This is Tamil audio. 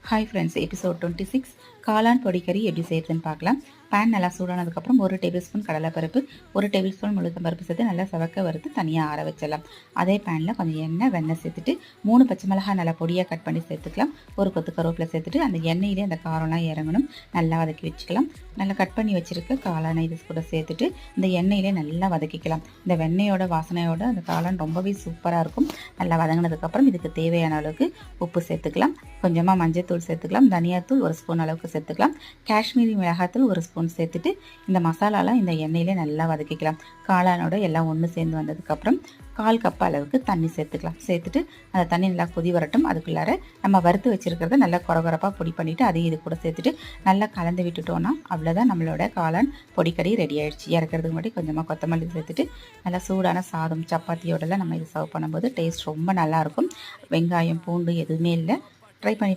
ஹாய் ஃப்ரெண்ட்ஸ், எபிசோட் 26 காளான் பொடிக்கறி எப்படி செய்யறதுன்னு பார்க்கலாம். பேன் நல்லா சூடானதுக்கப்புறம் 1 டேபிள் ஸ்பூன் கடலைப்பருப்பு, 1 டேபிள் ஸ்பூன் உளுத்தம்பருப்பு சேர்த்து நல்லா செவக்க வறுத்து தனியாக ஆற வச்சிடலாம். அதே பேனில் கொஞ்சம் எண்ணெய், வெண்ணெய் சேர்த்துட்டு 3 பச்சை மிளகாய் நல்லா பொடியாக கட் பண்ணி சேர்த்துக்கலாம். ஒரு கொத்து கருவேப்பிலை சேர்த்துட்டு அந்த எண்ணெயிலே அந்த காரம்லாம் இறங்கணும், நல்லா வதக்கி வச்சுக்கலாம். நல்லா கட் பண்ணி வச்சுருக்க காளானை இது கூட சேர்த்துட்டு இந்த எண்ணெயிலே நல்லா வதக்கிக்கலாம். இந்த வெண்ணெயோட வாசனையோட அந்த காளான் ரொம்பவே சூப்பராக இருக்கும். நல்லா வதங்கினதுக்கப்புறம் இதுக்கு தேவையான அளவுக்கு உப்பு சேர்த்துக்கலாம். கொஞ்சமாக மஞ்சள் சேர்த்துக்கலாம். தனியாத்தூள் 1 ஸ்பூன் அளவுக்கு சேர்த்துக்கலாம். காஷ்மீரி மிளகாத்தூள் 1 ஸ்பூன் சேர்த்துட்டு இந்த மசாலாலாம் இந்த எண்ணெயிலே நல்லா வதக்கிக்கலாம். காளானோட எல்லாம் ஒன்று சேர்ந்து வந்ததுக்கப்புறம் 1/4 கப் அளவுக்கு தண்ணி சேர்த்துக்கலாம். சேர்த்துட்டு அந்த தண்ணி நல்லா கொதி வரட்டும். அதுக்குள்ளார நம்ம வறுத்து வச்சுருக்கிறத நல்லா கொரகொரப்பாக பொடி பண்ணிவிட்டு அதையும் இது கூட சேர்த்துட்டு நல்லா கலந்து விட்டுட்டோன்னா அவ்வளோதான், நம்மளோட காளான் பொடிக்கறி ரெடி ஆகிடுச்சு. இறக்கிறதுக்கு முன்னாடி கொஞ்சமாக கொத்தமல்லி சேர்த்துட்டு நல்லா சூடான சாதம் சப்பாத்தியோடலாம் நம்ம இது சர்வ் பண்ணும்போது டேஸ்ட் ரொம்ப நல்லாயிருக்கும். வெங்காயம், பூண்டு எதுவுமே இல்லை. ட்ரை பண்ணி